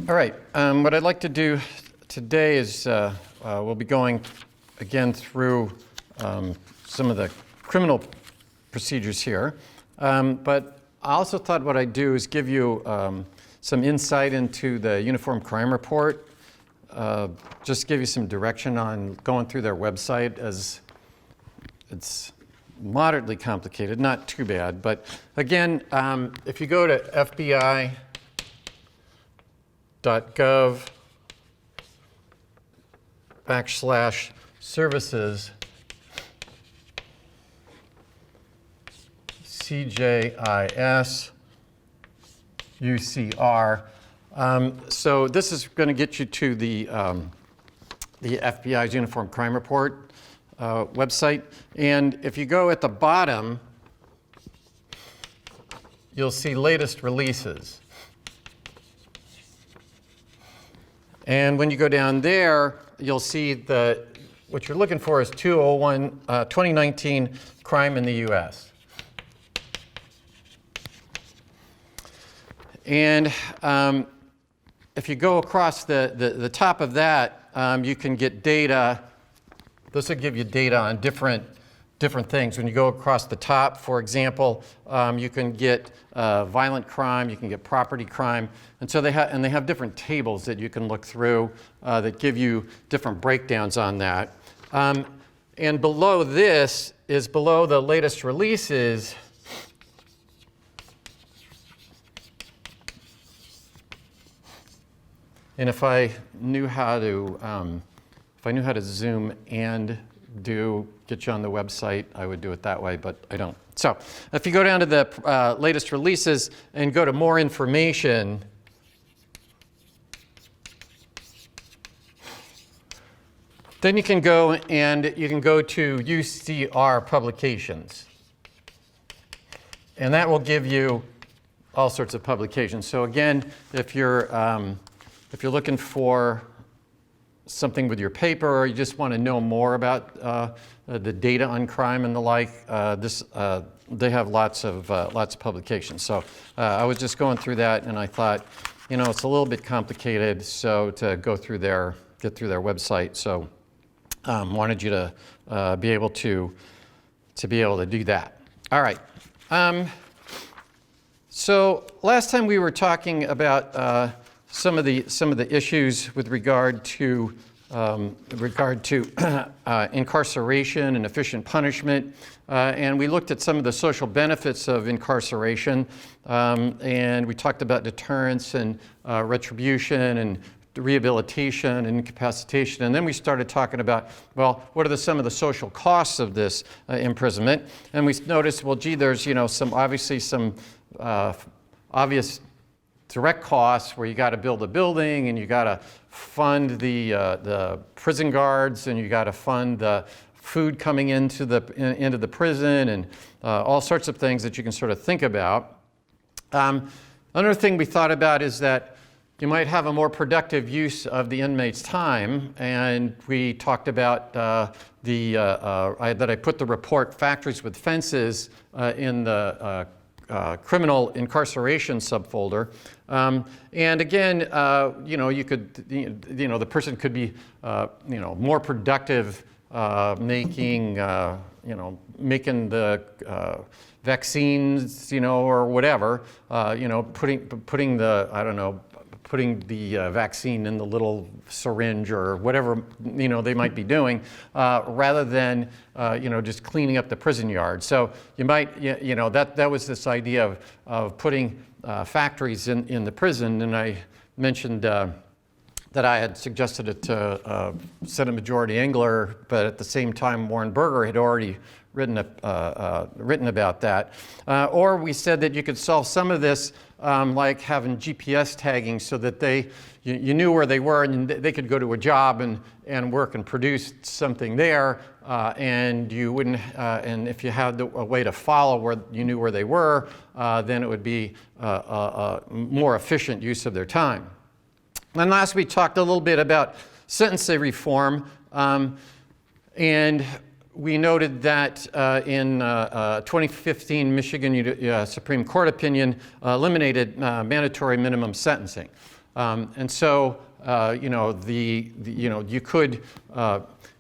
All right, what I'd like to do today is we'll be going again through some of the criminal procedures here. But I also thought what I'd do is give you some insight into the Uniform Crime Report, just give you some direction on going through their website, as it's moderately complicated, not too bad. But again, if you go to FBI.gov/services CJIS UCR. So this is going to get you to the FBI's Uniform Crime Report website. And if you go at the bottom, you'll see latest releases. And when you go down there, you'll see what you're looking for is 2019 crime in the U.S. And if you go across the top of that, you can get data. This will give you data on different things. When you go across the top, for example, you can get violent crime, you can get property crime, and so they have different tables that you can look through that give you different breakdowns on that. And below this is below the latest releases. And if I knew how to zoom and get you on the website, I would do it that way, but I don't. So if you go down to the latest releases and go to more information, then you can go to UCR publications. And that will give you all sorts of publications. So again, if you're looking for something with your paper, or you just want to know more about the data on crime and the like, they have lots of publications. So I was just going through that, and I thought, it's a little bit complicated, so to get through their website. So wanted you to be able to do that. All right. So last time we were talking about some of the issues with regard to incarceration and efficient punishment, and we looked at some of the social benefits of incarceration, and we talked about deterrence and retribution and rehabilitation and incapacitation, and then we started talking about, well, what are some of the social costs of this imprisonment? And we noticed, well, gee, there's some obvious direct costs where you got to build a building, and you got to fund the prison guards, and you got to fund the food coming into the prison, and all sorts of things that you can sort of think about. Another thing we thought about is that you might have a more productive use of the inmate's time, and we talked about that I put the report Factories with Fences in the criminal incarceration subfolder, and again, you could, the person could be, more productive making the vaccines, or whatever, putting the vaccine in the little syringe or whatever they might be doing, rather than just cleaning up the prison yard. So you might that was this idea of putting factories in the prison, and I mentioned that I had suggested it to Senate Majority Engler, but at the same time Warren Burger had already written about that. Or we said that you could solve some of this like having GPS tagging, so that you knew where they were, and they could go to a job and work and produce something there, and you wouldn't. And if you had a way to follow where you knew where they were, then it would be a more efficient use of their time. And last we talked a little bit about sentencing reform, and we noted that in 2015, Michigan Supreme Court opinion eliminated mandatory minimum sentencing. And so,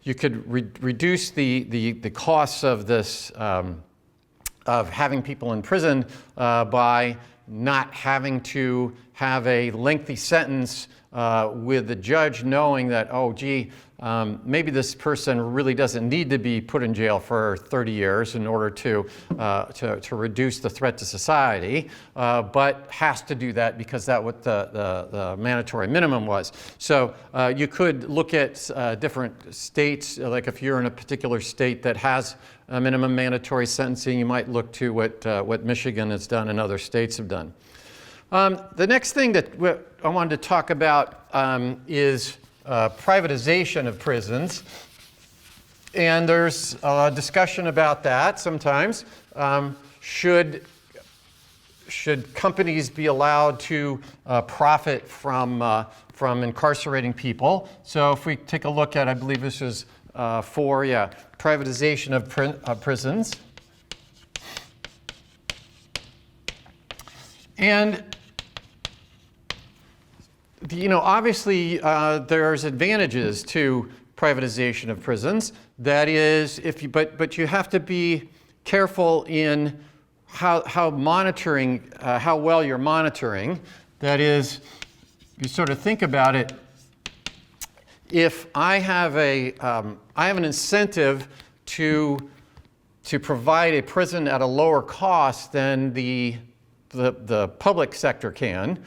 you could reduce the costs of this, of having people in prison by not having to have a lengthy sentence with the judge knowing that, oh, gee, maybe this person really doesn't need to be put in jail for 30 years in order to reduce the threat to society, but has to do that because that's what the mandatory minimum was. So you could look at different states, like if you're in a particular state that has a minimum mandatory sentencing, you might look to what Michigan has done and other states have done. The next thing that I wanted to talk about is privatization of prisons. And there's a discussion about that sometimes. Should companies be allowed to profit from incarcerating people? So if we take a look at, I believe this is privatization of prisons. And obviously there's advantages to privatization of prisons. That is, but you have to be careful in how monitoring, how well you're monitoring. That is, you sort of think about it. If I have an incentive to provide a prison at a lower cost than the public sector can,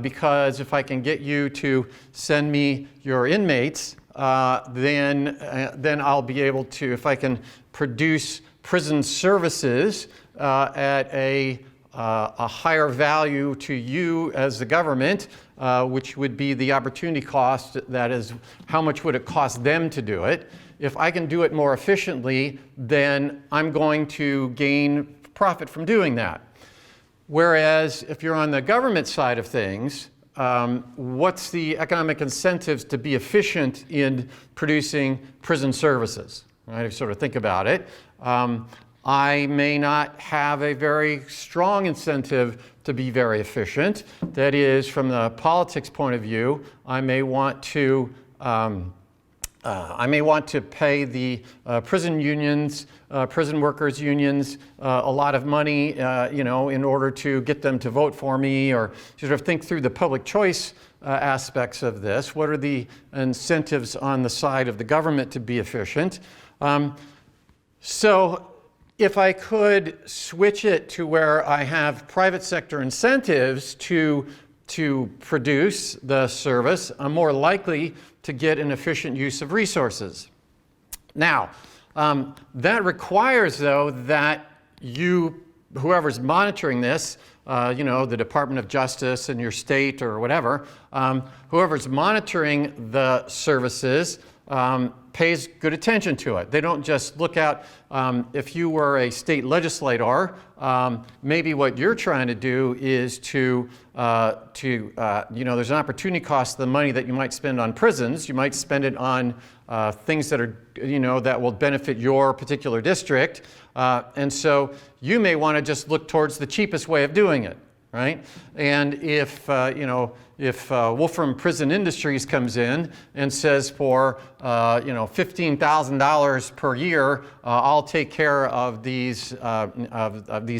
because if I can get you to send me your inmates, then I'll be able to, if I can produce prison services at a higher value to you as the government, which would be the opportunity cost, that is, how much would it cost them to do it? If I can do it more efficiently, then I'm going to gain profit from doing that. Whereas if you're on the government side of things, what's the economic incentives to be efficient in producing prison services? Right? If you sort of think about it, I may not have a very strong incentive to be very efficient. That is, from the politics point of view, I may want to pay the prison unions, prison workers unions, a lot of money, in order to get them to vote for me, or sort of think through the public choice aspects of this. What are the incentives on the side of the government to be efficient? So if I could switch it to where I have private sector incentives to produce the service, I'm more likely to get an efficient use of resources. Now, that requires, though, that whoever's monitoring this, the Department of Justice in your state or whatever, whoever's monitoring the services pays good attention to it. They don't just look at, if you were a state legislator, maybe what you're trying to do is there's an opportunity cost to the money that you might spend on prisons. You might spend it on things that are, that will benefit your particular district. And so you may want to just look towards the cheapest way of doing it, right? And if Wolfram Prison Industries comes in and says for $15,000 per year, I'll take care of these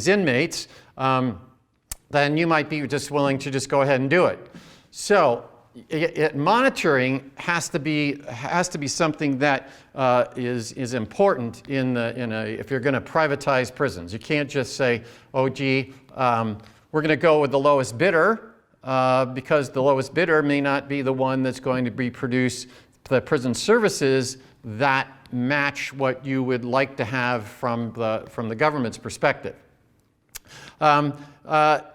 inmates, then you might be just willing to just go ahead and do it. So monitoring has to be something that is important if you're going to privatize prisons. You can't just say, oh gee, we're going to go with the lowest bidder. Because the lowest bidder may not be the one that's going to produce the prison services that match what you would like to have from the government's perspective. Another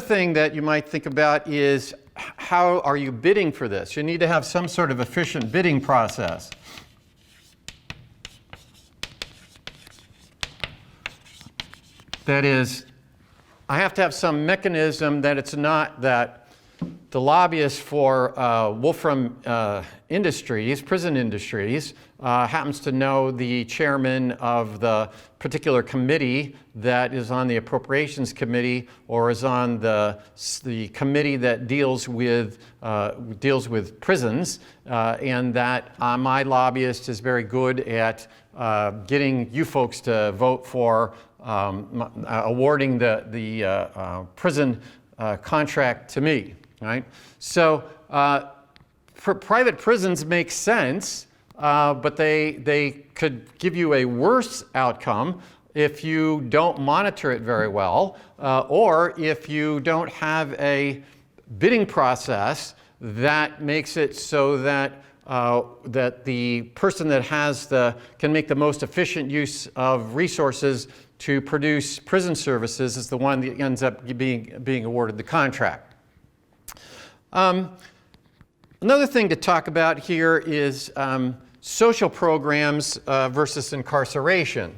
thing that you might think about is, how are you bidding for this? You need to have some sort of efficient bidding process. That is, I have to have some mechanism that it's not that the lobbyist for Wolfram Industries, Prison Industries, happens to know the chairman of the particular committee that is on the Appropriations Committee or is on the committee that deals with prisons, and that my lobbyist is very good at getting you folks to vote for awarding the prison contract to me. Right? So private prisons make sense, but they could give you a worse outcome if you don't monitor it very well, or if you don't have a bidding process that makes it so that that the person that can make the most efficient use of resources to produce prison services is the one that ends up being awarded the contract. Another thing to talk about here is social programs versus incarceration.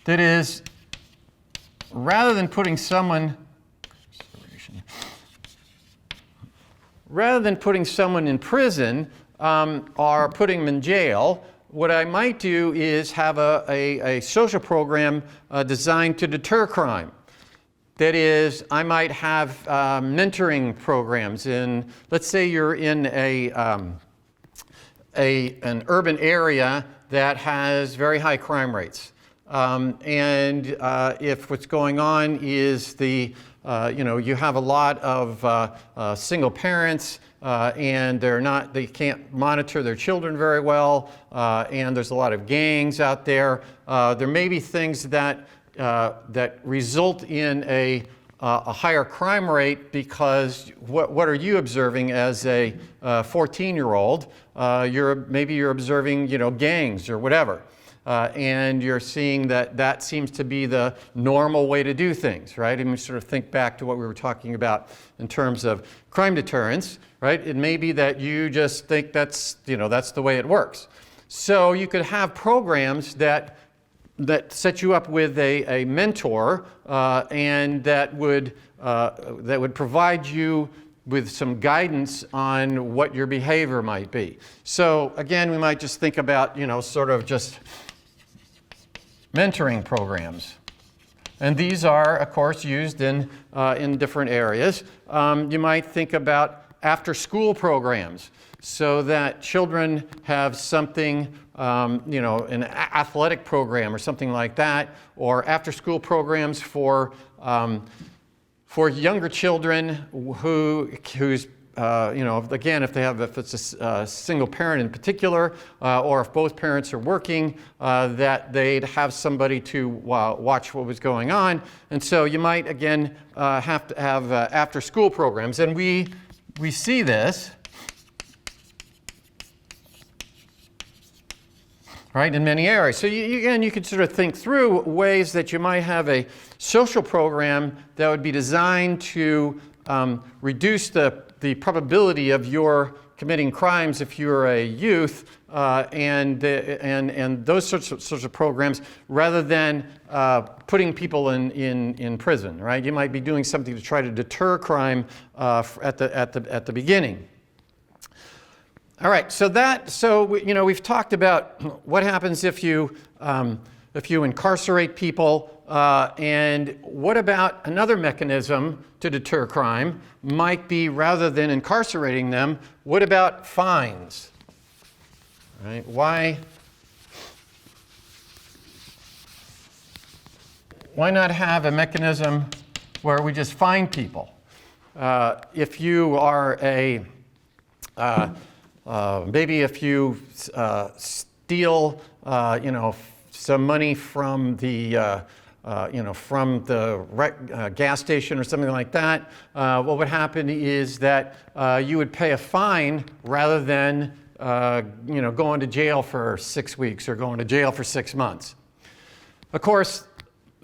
That is, rather than putting someone in prison or putting them in jail, what I might do is have a social program designed to deter crime. That is, I might have mentoring programs in, let's say you're in an urban area that has very high crime rates. If what's going on is you have a lot of single parents, and they can't monitor their children very well, and there's a lot of gangs out there. There may be things that result in a higher crime rate because what are you observing as a 14-year-old? Maybe you're observing gangs or whatever. And you're seeing that seems to be the normal way to do things, right? And we sort of think back to what we were talking about in terms of crime deterrence, right? It may be that you just think that's the way it works. So you could have programs that set you up with a mentor, and that would provide you with some guidance on what your behavior might be. So again, we might just think about sort of just mentoring programs. And these are, of course, used in different areas. You might think about after-school programs so that children have something, an athletic program or something like that, or after-school programs for younger children whose again, if it's a single parent in particular, or if both parents are working, that they'd have somebody to watch what was going on. And so you might, again, have to have after-school programs. And we see this, right, in many areas. So you could sort of think through ways that you might have a social program that would be designed to reduce the probability of your committing crimes if you're a youth, and those sorts of programs, rather than putting people in prison, right? You might be doing something to try to deter crime at the beginning. All right, so we've talked about what happens if you incarcerate people, and what about another mechanism to deter crime might be, rather than incarcerating them, what about fines? Right? Why not have a mechanism where we just fine people? If you are maybe if you steal, some money from the gas station or something like that, what would happen is that you would pay a fine rather than going to jail for 6 weeks or going to jail for 6 months. Of course,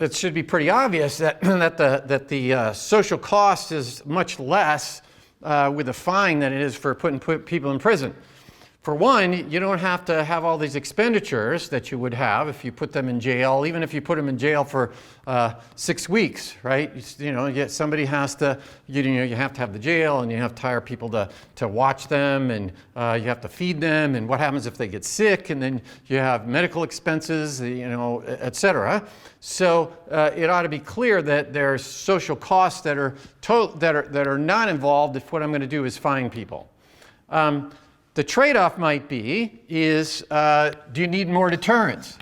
it should be pretty obvious that the social cost is much less with a fine than it is for putting people in prison. for one, you don't have to have all these expenditures that you would have if you put them in jail, even if you put them in jail for 6 weeks, right? Yet somebody has to, you have to have the jail, and you have to hire people to watch them, and you have to feed them, and what happens if they get sick, and then you have medical expenses, et cetera. So it ought to be clear that there's social costs that are not involved if what I'm going to do is fine people. The trade-off might be is, do you need more deterrence?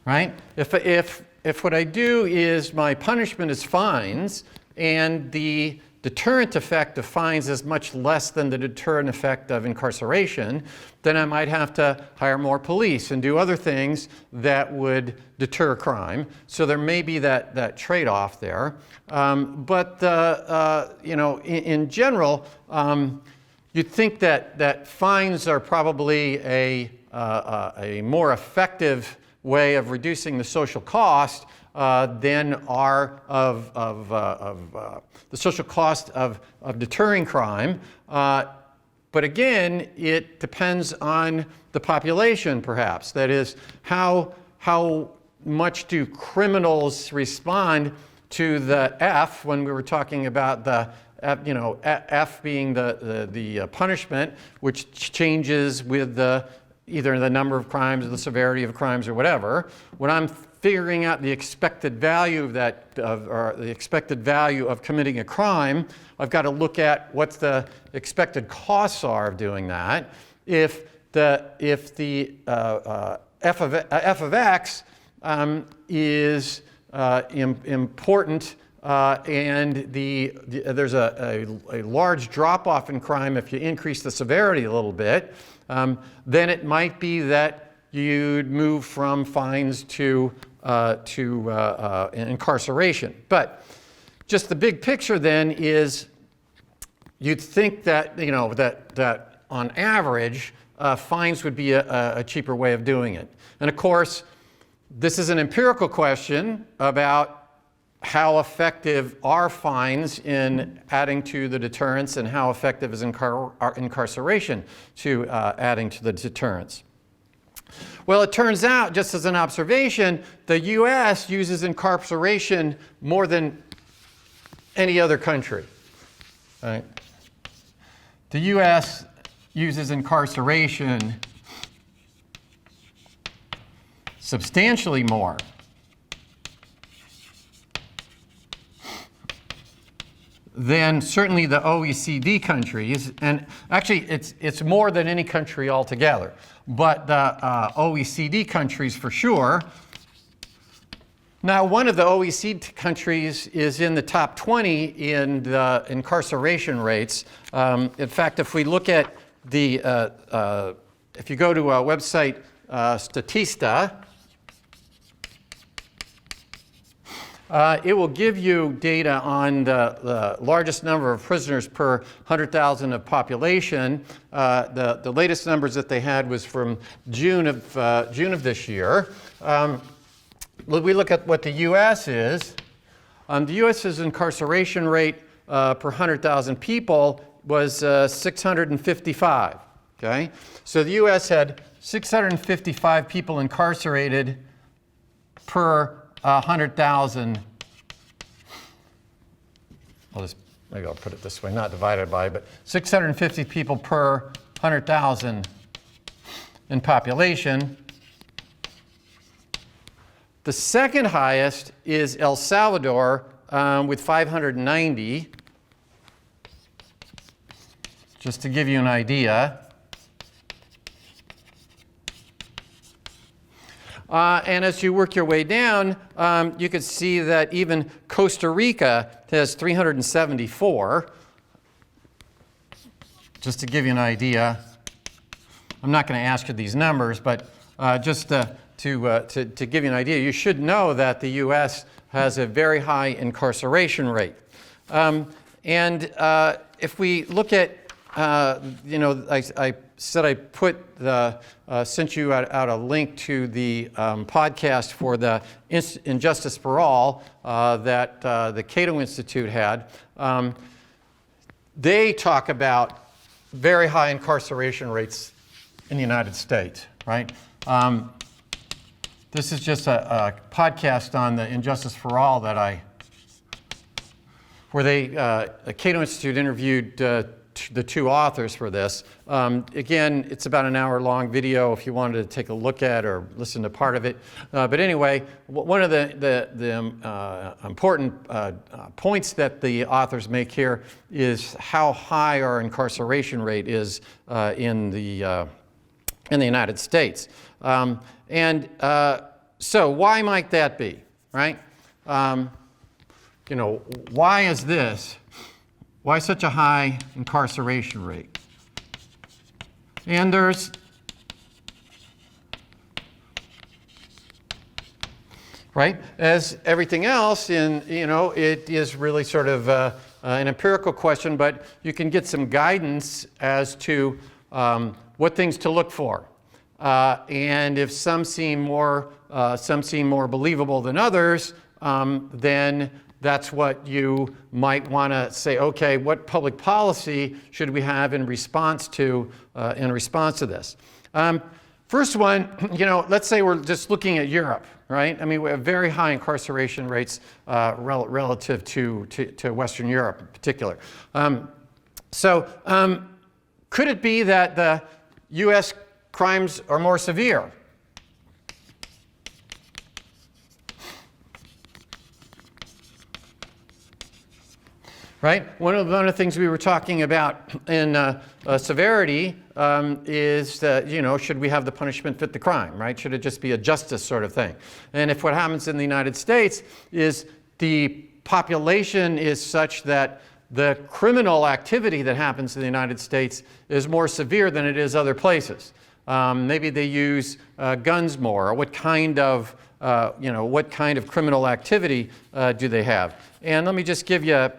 Right? If what I do is my punishment is fines, and the deterrent effect of fines is much less than the deterrent effect of incarceration, then I might have to hire more police and do other things that would deter crime. So there may be that trade-off there. But in general, you'd think that fines are probably a more effective way of reducing the social cost than are of the social cost of deterring crime. But again, it depends on the population, perhaps. That is, how much do criminals respond to the F, when we were talking about the F being the punishment, which changes with either the number of crimes or the severity of crimes or whatever. When I'm figuring out the expected value of that, or the expected value of committing a crime, I've got to look at what the expected costs are of doing that. If the f of x is important, and there's a large drop-off in crime if you increase the severity a little bit, then it might be that you'd move from fines to incarceration. But just the big picture then is, you'd think that that on average fines would be a cheaper way of doing it. And of course, this is an empirical question about how effective are fines in adding to the deterrence, and how effective is incarceration to adding to the deterrence. Well, it turns out, just as an observation, the U.S. uses incarceration more than any other country. Right? The U.S. uses incarceration substantially more than certainly the OECD countries, and actually it's more than any country altogether, but the OECD countries for sure. Now, one of the OECD countries is in the top 20 in the incarceration rates. In fact, if we look at if you go to our website, Statista, it will give you data on the largest number of prisoners per 100,000 of population. The latest numbers that they had was from June of this year. We look at what the U.S. is. The U.S.'s incarceration rate per 100,000 people was 655. Okay, so the U.S. had 655 people incarcerated per 100,000. Maybe I'll put it this way, not divided by, but 650 people per 100,000 in population. The second highest is El Salvador with 590, just to give you an idea. And as you work your way down, you can see that even Costa Rica has 374. Just to give you an idea, I'm not going to ask you these numbers, but just to give you an idea, you should know that the U.S. has a very high incarceration rate. And if we look at I said I sent you out a link to the podcast for the Injustice for All that the Cato Institute had. They talk about very high incarceration rates in the United States, right? This is just a podcast on the Injustice for All where the Cato Institute interviewed the two authors for this. Again, it's about an hour-long video if you wanted to take a look at or listen to part of it. But anyway, one of the important points that the authors make here is how high our incarceration rate is in the United States. So why might that be, right? Why is this? Why such a high incarceration rate? And there's, right, as everything else it is really sort of an empirical question, but you can get some guidance as to what things to look for. And if some seem more believable than others, then that's what you might want to say, okay, what public policy should we have in response to this? First one, let's say we're just looking at Europe, right? I mean, we have very high incarceration rates relative to Western Europe in particular. Could it be that the U.S. crimes are more severe? Right? One of the things we were talking about in severity is, should we have the punishment fit the crime, right? Should it just be a justice sort of thing? And if what happens in the United States is the population is such that the criminal activity that happens in the United States is more severe than it is other places. Maybe they use guns more, or what kind of criminal activity do they have? And let me just give you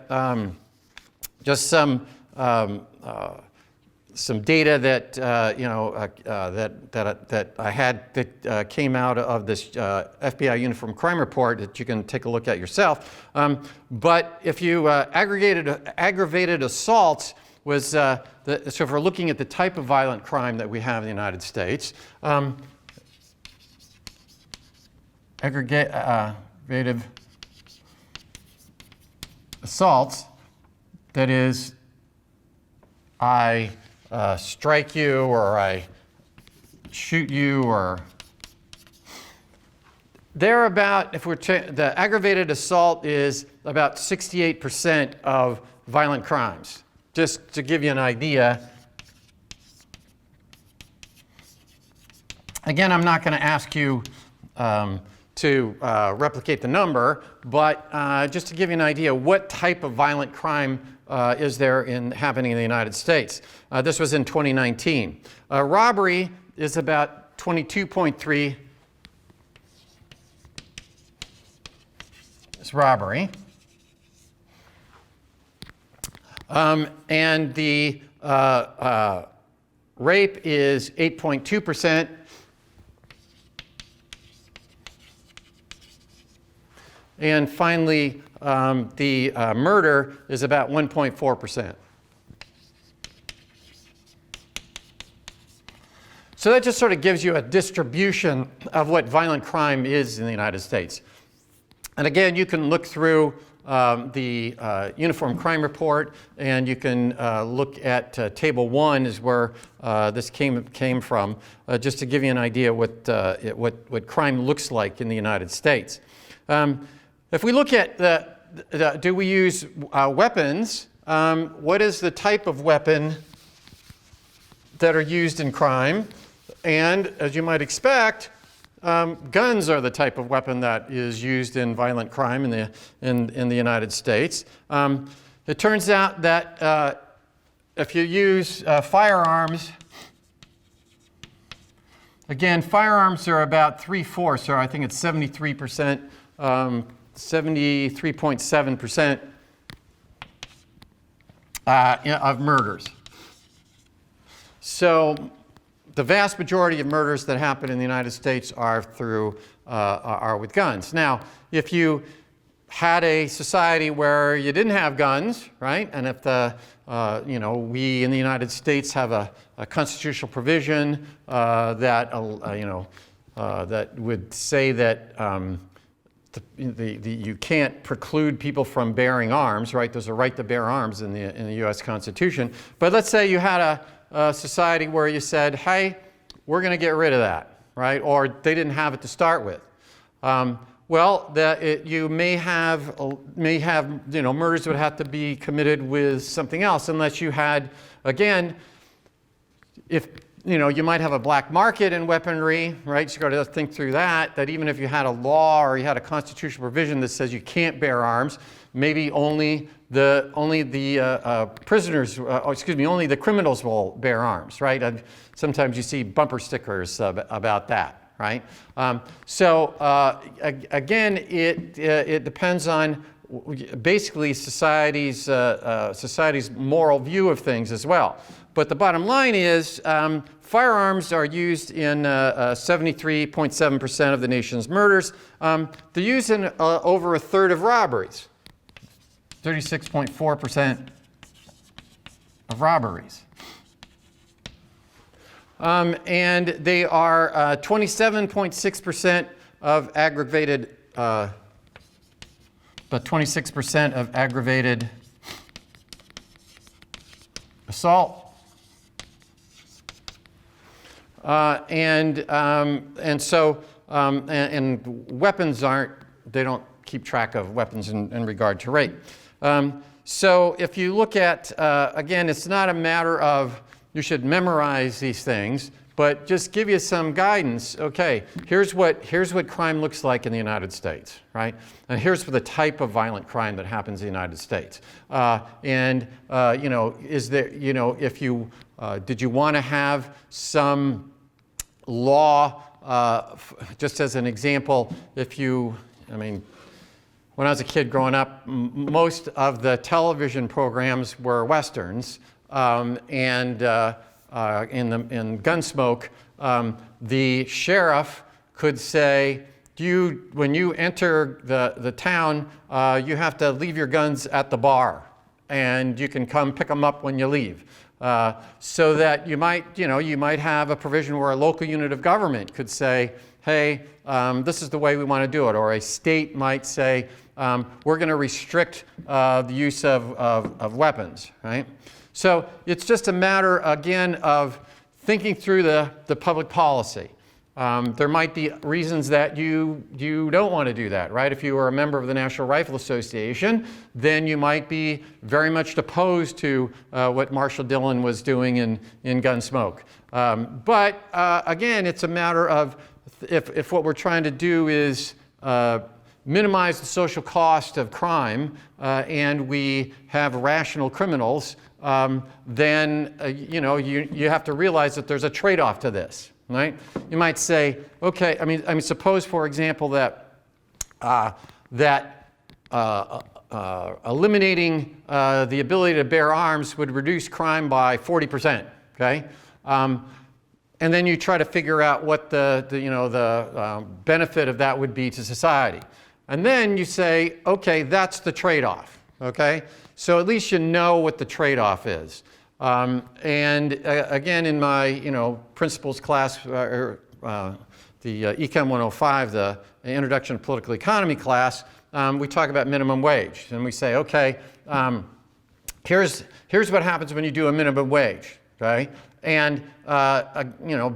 just some data that that I had that came out of this FBI Uniform Crime Report that you can take a look at yourself. But if you aggravated assaults was so if we're looking at the type of violent crime that we have in the United States. Aggravated assaults, that is, I strike you or I shoot you, or they're about, the aggravated assault is about 68% of violent crimes. Just to give you an idea. Again, I'm not going to ask you to replicate the number, but just to give you an idea, what type of violent crime is there happening in the United States? This was in 2019. Robbery is about 22.3. It's robbery. And the rape is 8.2%. And finally, the murder is about 1.4%. So that just sort of gives you a distribution of what violent crime is in the United States. And again, you can look through the Uniform Crime Report, and you can look at Table 1 is where this came from, just to give you an idea what crime looks like in the United States. If we look at do we use weapons, what is the type of weapon that are used in crime? And as you might expect, guns are the type of weapon that is used in violent crime in the United States. It turns out that if you use firearms, again, firearms are about 3/4, or I think it's 73%. 73.7% of murders. So the vast majority of murders that happen in the United States are with guns. Now, if you had a society where you didn't have guns, right, and if we in the United States have a constitutional provision that would say that you can't preclude people from bearing arms, right? There's a right to bear arms in the U.S. Constitution. But let's say you had a society where you said, hey, we're going to get rid of that, right? Or they didn't have it to start with. You may have murders would have to be committed with something else, unless you had, again, you might have a black market in weaponry, right? So you've got to think through that even if you had a law or you had a constitutional provision that says you can't bear arms, maybe only the criminals will bear arms, right? And sometimes you see bumper stickers about that, right? Again, it depends on basically society's moral view of things as well. But the bottom line is firearms are used in 73.7% of the nation's murders. They're used in over a third of robberies, 36.4% of robberies. And they are 27.6% of aggravated, but 26% of aggravated assault. And weapons they don't keep track of weapons in regard to rate. So if you look at, again, it's not a matter of you should memorize these things, but just give you some guidance. Okay, here's what crime looks like in the United States, right? And here's the type of violent crime that happens in the United States. Did you want to have some law, just as an example, when I was a kid growing up, most of the television programs were Westerns, in Gunsmoke, the sheriff could say, when you enter the town, you have to leave your guns at the bar, and you can come pick them up when you leave. So that you might have a provision where a local unit of government could say, hey, this is the way we want to do it. Or a state might say, we're going to restrict the use of weapons, right? So it's just a matter, again, of thinking through the public policy. There might be reasons that you don't want to do that, right? If you were a member of the National Rifle Association, then you might be very much opposed to what Marshal Dillon was doing in Gunsmoke. But again, it's a matter of if what we're trying to do is minimize the social cost of crime and we have rational criminals, then you have to realize that there's a trade-off to this. Right? You might say, okay, suppose, for example, that eliminating the ability to bear arms would reduce crime by 40%. Okay, and then you try to figure out what the benefit of that would be to society, and then you say, okay, that's the trade-off. Okay, so at least you know what the trade-off is. Again, in my principles class, the ECON 105, the Introduction to Political Economy class, we talk about minimum wage, and we say, okay, here's what happens when you do a minimum wage, okay? And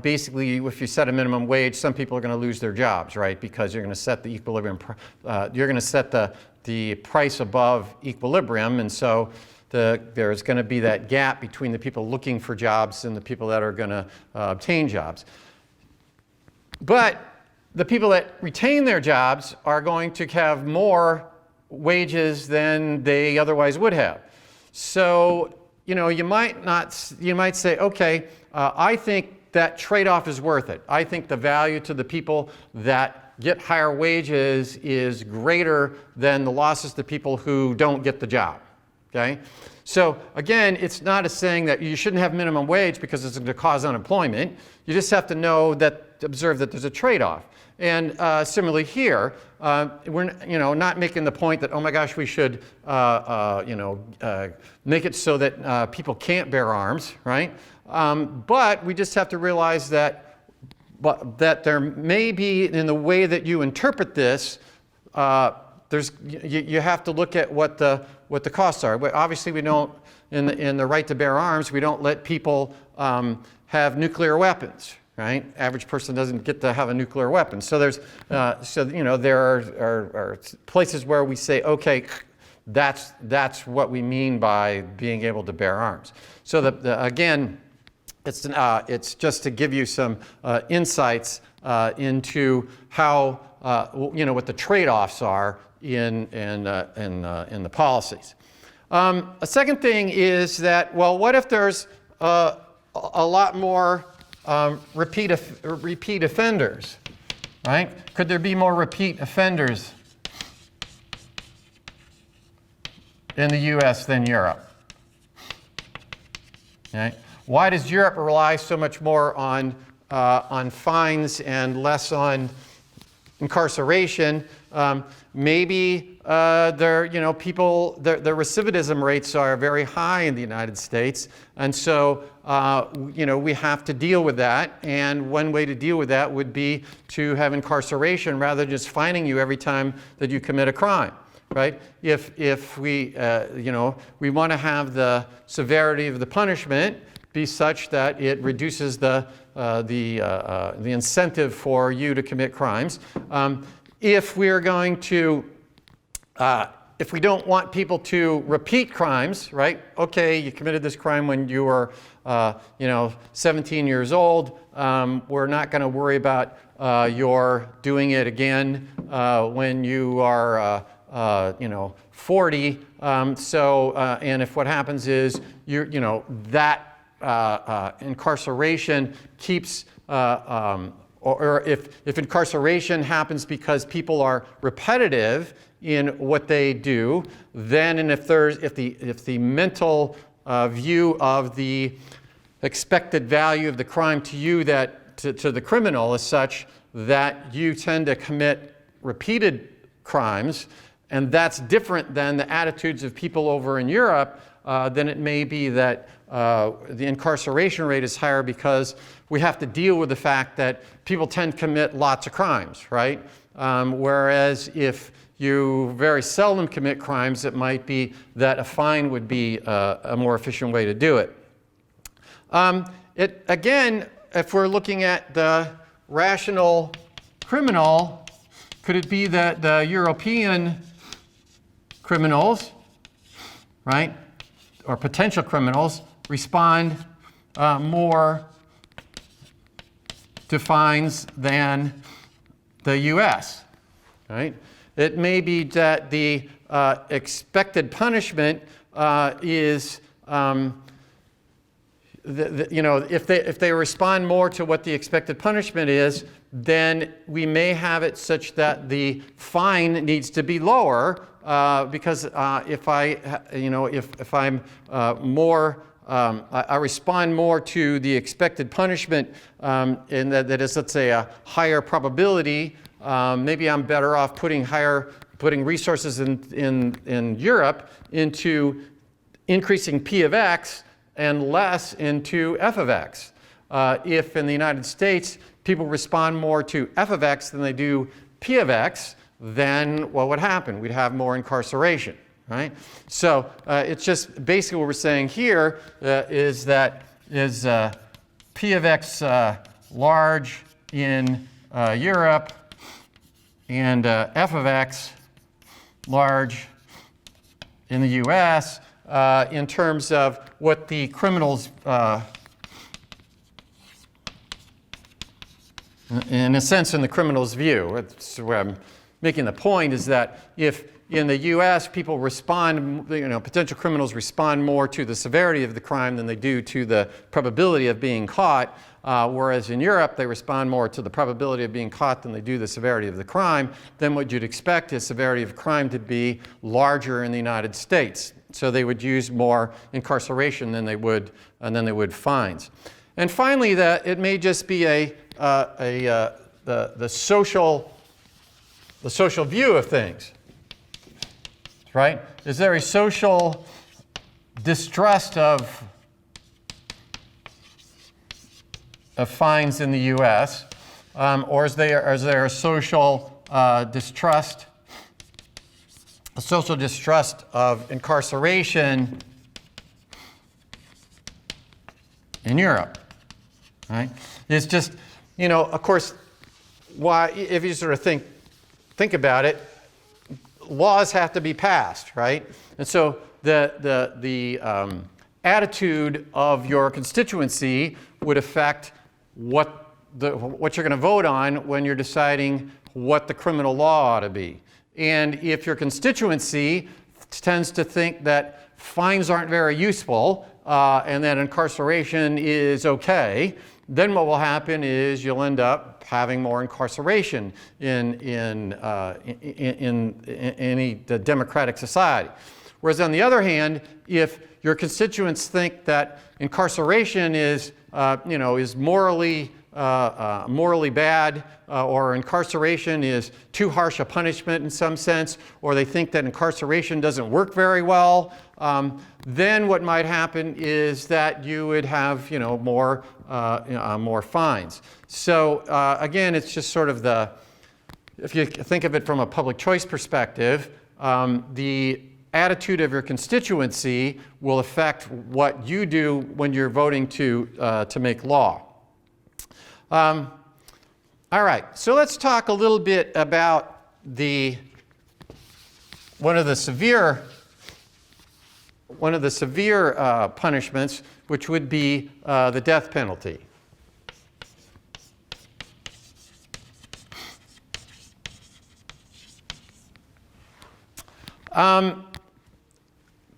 basically, if you set a minimum wage, some people are going to lose their jobs, right? Because you're going to set the equilibrium, you're going to set the price above equilibrium, and so there's going to be that gap between the people looking for jobs and the people that are going to obtain jobs. But the people that retain their jobs are going to have more wages than they otherwise would have. So, you might say, okay, I think that trade-off is worth it. I think the value to the people that get higher wages is greater than the losses to people who don't get the job. Okay? So again, it's not a saying that you shouldn't have minimum wage because it's going to cause unemployment. You just have to know that, observe that there's a trade-off. And similarly here, we're not making the point that, oh my gosh, we should make it so that people can't bear arms, right? But we just have to realize that there may be, in the way that you interpret this, you have to look at what the costs are. Obviously, we don't, in the right to bear arms, we don't let people have nuclear weapons. Right? Average person doesn't get to have a nuclear weapon. So there are places where we say, okay, that's what we mean by being able to bear arms. So again, it's just to give you some insights into how what the trade-offs are in the policies. A second thing is that, well, what if there's a lot more repeat offenders, right? Could there be more repeat offenders in the U.S. than Europe? Okay. Why does Europe rely so much more on fines and less on incarceration? Maybe their recidivism rates are very high in the United States, and so we have to deal with that. And one way to deal with that would be to have incarceration rather than just fining you every time that you commit a crime, right? If we want to have the severity of the punishment be such that it reduces the incentive for you to commit crimes. If we're going to, if we don't want people to repeat crimes, right? Okay, you committed this crime when you were, 17 years old. We're not going to worry about your doing it again when you are, 40. And if what happens is that incarceration keeps. Or if incarceration happens because people are repetitive in what they do, then and if the mental view of the expected value of the crime to you to the criminal is such that you tend to commit repeated crimes, and that's different than the attitudes of people over in Europe, then it may be that the incarceration rate is higher because we have to deal with the fact that people tend to commit lots of crimes, right? Whereas if you very seldom commit crimes, it might be that a fine would be a more efficient way to do it. Again, if we're looking at the rational criminal, could it be that the European criminals, right, or potential criminals, respond more to fines than the U.S., right? It may be that the expected punishment is, if they respond more to what the expected punishment is, then we may have it such that the fine needs to be lower because if I'm more I respond more to the expected punishment, and that is, let's say, a higher probability. Maybe I'm better off putting resources in Europe into increasing P of X and less into F of X. If in the United States people respond more to F of X than they do P of X, then what would happen? We'd have more incarceration. Right? So it's just basically what we're saying here is P of X large in Europe and F of X large in the US in terms of what the criminals, in a sense, in the criminal's view. That's where I'm making the point is that if in the U.S., people respond, potential criminals respond more to the severity of the crime than they do to the probability of being caught, whereas in Europe, they respond more to the probability of being caught than they do the severity of the crime, then what you'd expect is severity of crime to be larger in the United States. So they would use more incarceration than they would fines. And finally, that it may just be the social view of things, right? Is there a social distrust of fines in the U.S., or is there a social distrust of incarceration in Europe? Right? It's just, of course, why, if you sort of think about it, laws have to be passed, right? And so the attitude of your constituency would affect what you're going to vote on when you're deciding what the criminal law ought to be. And if your constituency tends to think that fines aren't very useful and that incarceration is okay, then what will happen is you'll end up having more incarceration in any democratic society. Whereas on the other hand, if your constituents think that incarceration is morally bad, or incarceration is too harsh a punishment in some sense, or they think that incarceration doesn't work very well, then what might happen is that you would have more fines. So again, it's just sort of if you think of it from a public choice perspective, the attitude of your constituency will affect what you do when you're voting to make law. All right, so let's talk a little bit about one of the severe punishments, which would be the death penalty.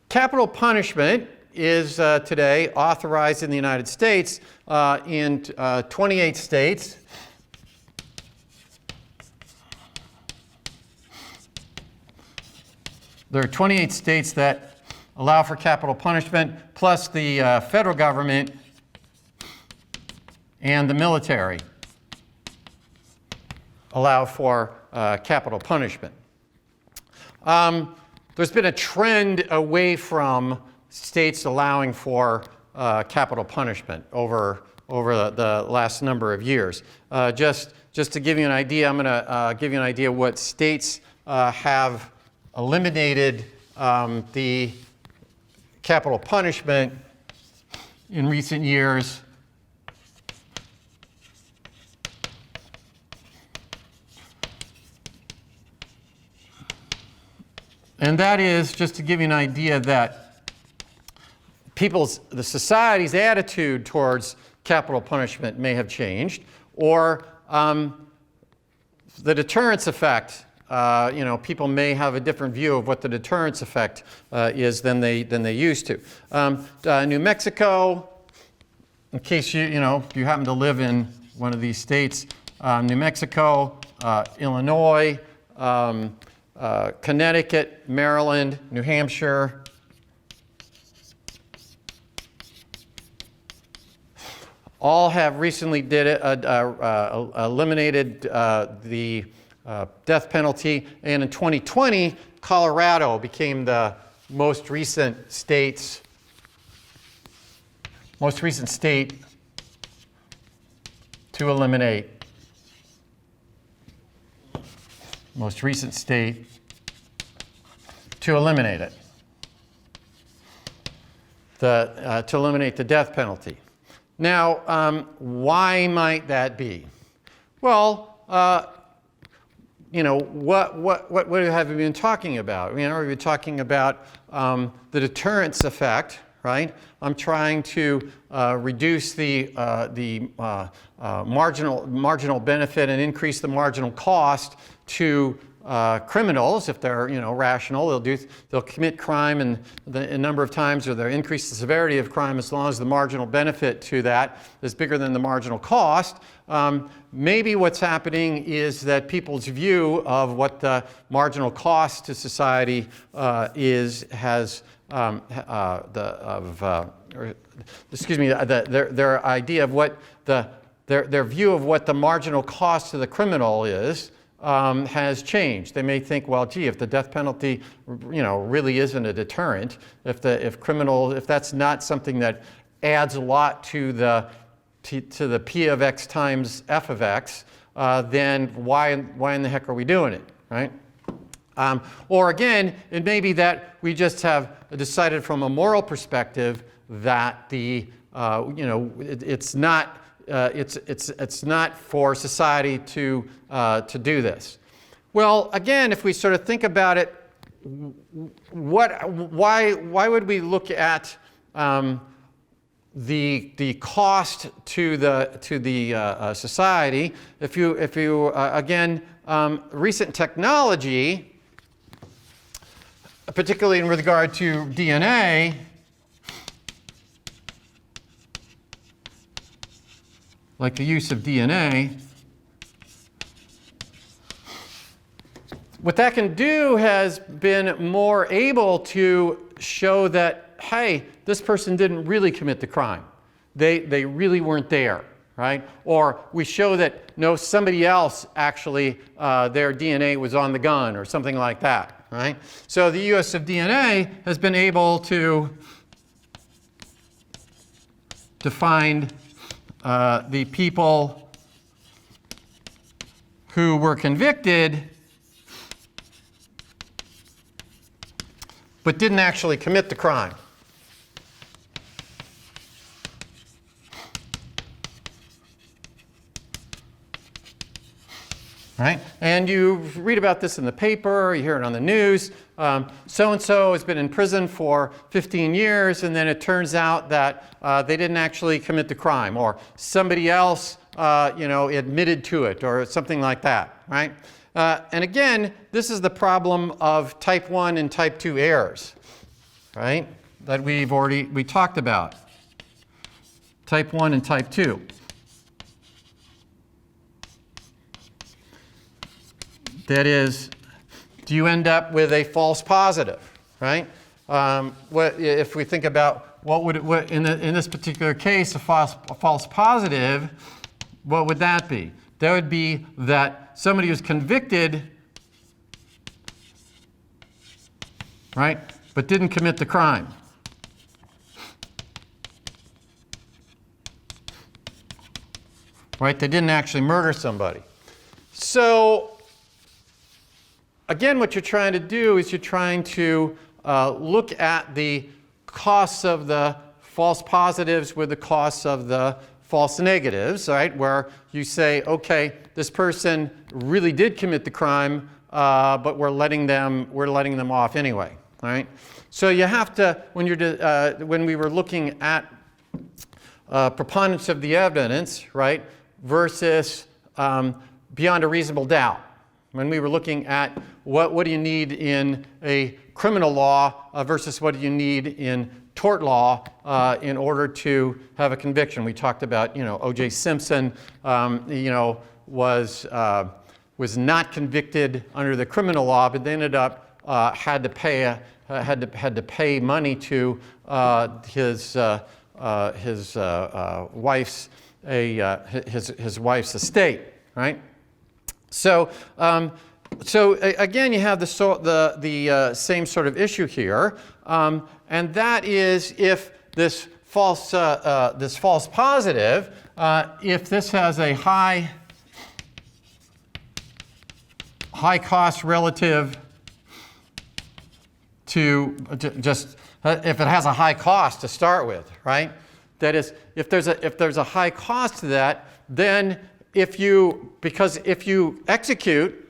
Capital punishment is today authorized in the United States in 28 states. There are 28 states that allow for capital punishment, plus the federal government and the military allow for capital punishment. There's been a trend away from states allowing for capital punishment over the last number of years. Just to give you an idea, I'm going to give you an idea what states have eliminated the capital punishment in recent years. And that is, just to give you an idea, that the society's attitude towards capital punishment may have changed, or the deterrence effect. People may have a different view of what the deterrence effect is than they used to. New Mexico, in case you happen to live in one of these states, New Mexico, Illinois, Connecticut, Maryland, New Hampshire, all have recently eliminated the death penalty, and in 2020, Colorado became the most recent state to eliminate. Most recent state to eliminate it. To eliminate the death penalty. Now, why might that be? Well, what have we been talking about? We've been talking about the deterrence effect, right? I'm trying to reduce the marginal benefit and increase the marginal cost to criminals. If they're rational, they'll commit crime and a number of times, or they'll increase the severity of crime as long as the marginal benefit to that is bigger than the marginal cost. Maybe what's happening is that people's view of what the marginal cost to society has their idea of what their view of what the marginal cost to the criminal is has changed. They may think, well, gee, if the death penalty, really isn't a deterrent, if that's not something that adds a lot to the P of x times f of x, then why in the heck are we doing it, right? Or again, it may be that we just have decided from a moral perspective that it's not for society to do this. Well, again, if we sort of think about it, why would we look at the cost to the society? If you again, recent technology, particularly in regard to DNA, like the use of DNA, what that can do has been more able to show that, hey, this person didn't really commit the crime. They really weren't there, right? Or we show that, no, somebody else actually, their DNA was on the gun or something like that. Right? So the use of DNA has been able to find the people who were convicted but didn't actually commit the crime. Right? And you read about this in the paper, you hear it on the news. So-and-so has been in prison for 15 years, and then it turns out that they didn't actually commit the crime, or somebody else admitted to it, or something like that. Right? And again, this is the problem of type 1 and type 2 errors, right? That we talked about. Type 1 and type 2. That is, do you end up with a false positive, right? If we think about in this particular case, a false positive, what would that be? That would be that somebody was convicted, right, but didn't commit the crime. Right? They didn't actually murder somebody. So again, what you're trying to do is you're trying to look at the costs of the false positives with the costs of the false negatives, right? Where you say, okay, this person really did commit the crime, but we're letting them off anyway, right? So you have to, when we were looking at preponderance of the evidence, right, versus beyond a reasonable doubt. When we were looking at what do you need in a criminal law versus what do you need in tort law in order to have a conviction. We talked about, O.J. Simpson, was not convicted under the criminal law, but they ended up had to pay money to his wife's estate, right? So again, you have the same sort of issue here, and that is if this false positive, if this has a high cost relative to just if it has a high cost to start with, right? That is, if there's a high cost to that, then if you execute,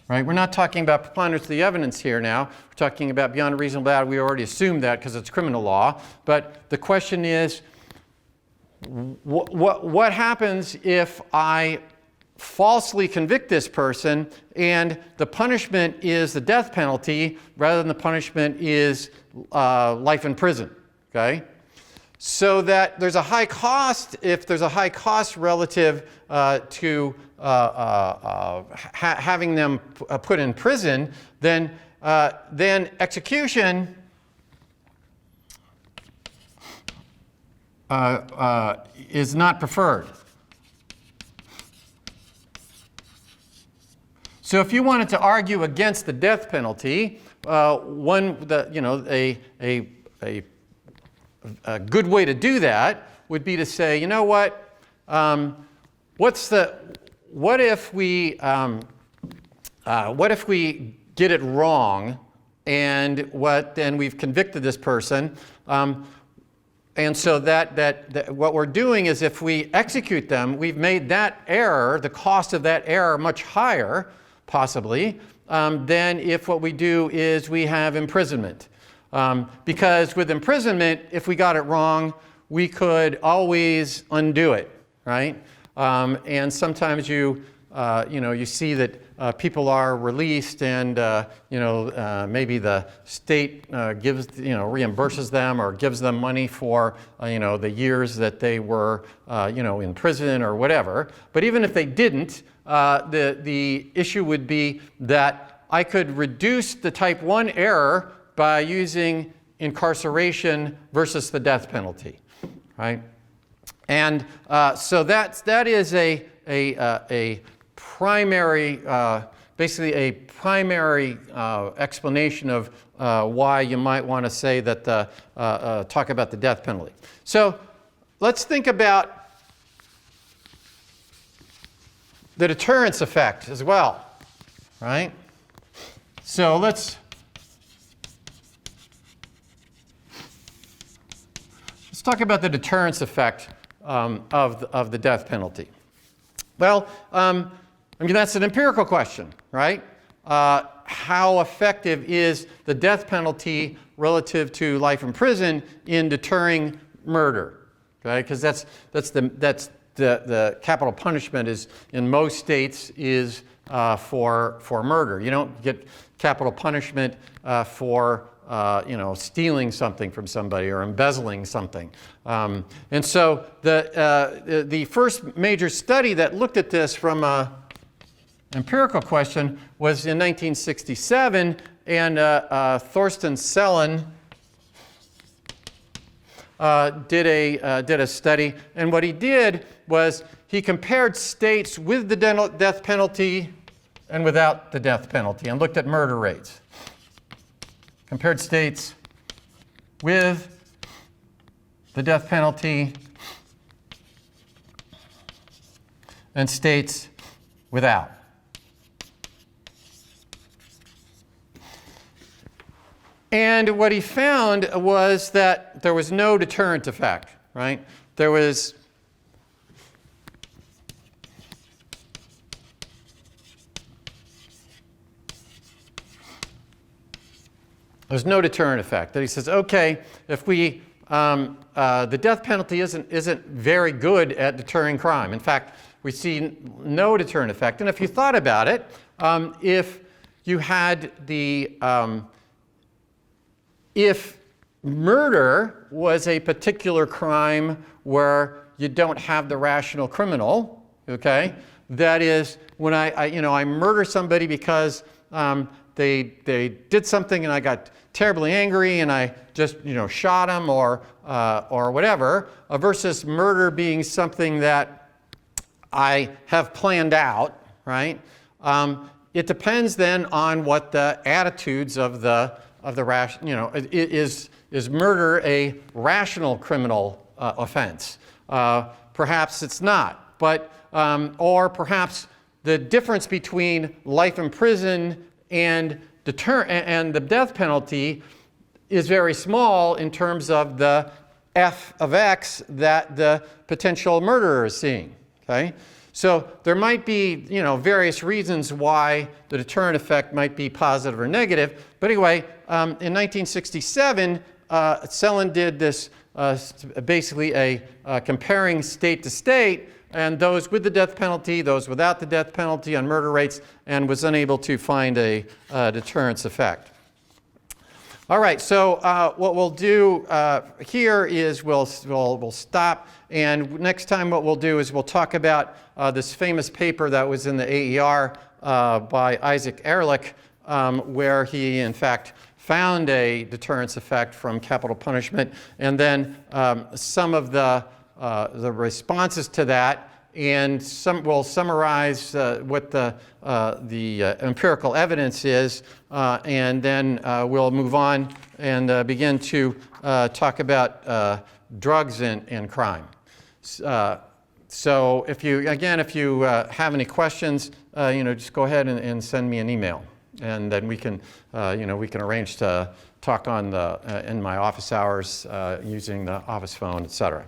right? We're not talking about preponderance of the evidence here now. We're talking about beyond a reasonable doubt. We already assumed that because it's criminal law. But the question is, what happens if I falsely convict this person and the punishment is the death penalty rather than the punishment is life in prison, okay? So that there's a high cost. If there's a high cost relative to having them put in prison, then then execution is not preferred. So if you wanted to argue against the death penalty, a good way to do that would be to say, you know what, what if we get it wrong, and then we've convicted this person, and so that what we're doing is, if we execute them, we've made that error, the cost of that error, much higher, possibly, than if what we do is we have imprisonment. Because with imprisonment, if we got it wrong, we could always undo it, right? And sometimes you see that people are released, and maybe the state reimburses them or gives them money for the years that they were in prison or whatever. But even if they didn't, the issue would be that I could reduce the type 1 error by using incarceration versus the death penalty, right? And so that is a primary, basically a primary explanation of why you might want to say that talk about the death penalty. So let's think about the deterrence effect as well, right? So let's talk about the deterrence effect of the death penalty. Well, that's an empirical question, right? How effective is the death penalty relative to life in prison in deterring murder? Okay, because that's the capital punishment is in most states is for murder. You don't get capital punishment for stealing something from somebody or embezzling something. And so the first major study that looked at this from an empirical question was in 1967, and Thorsten Selin did a study, and what he did was he compared states with the death penalty and without the death penalty, and looked at murder rates. Compared states with the death penalty and states without. And what he found was that there was no deterrent effect, right? There's no deterrent effect. That he says, okay, if we the death penalty isn't very good at deterring crime. In fact, we see no deterrent effect. And if you thought about it, if you had if murder was a particular crime where you don't have the rational criminal, okay, that is, when I murder somebody because they did something and I got terribly angry and I just shot them or whatever, versus murder being something that I have planned out, right? It depends then on what the attitudes of the is murder a rational criminal offense? Perhaps it's not, but or perhaps the difference between life in prison and the death penalty is very small in terms of the f of x that the potential murderer is seeing. Okay, so there might be various reasons why the deterrent effect might be positive or negative. But anyway, in 1967, Selin did this basically a comparing state to state, and those with the death penalty, those without the death penalty on murder rates, and was unable to find a deterrence effect. All right, so what we'll do here is we'll stop, and next time what we'll do is we'll talk about this famous paper that was in the AER by Isaac Ehrlich where he, in fact, found a deterrence effect from capital punishment, and then some of the responses to that, and we'll summarize what the empirical evidence is, and then we'll move on and begin to talk about drugs and crime. So if you have any questions, just go ahead and send me an email, and then we can arrange to talk in my office hours using the office phone, etc.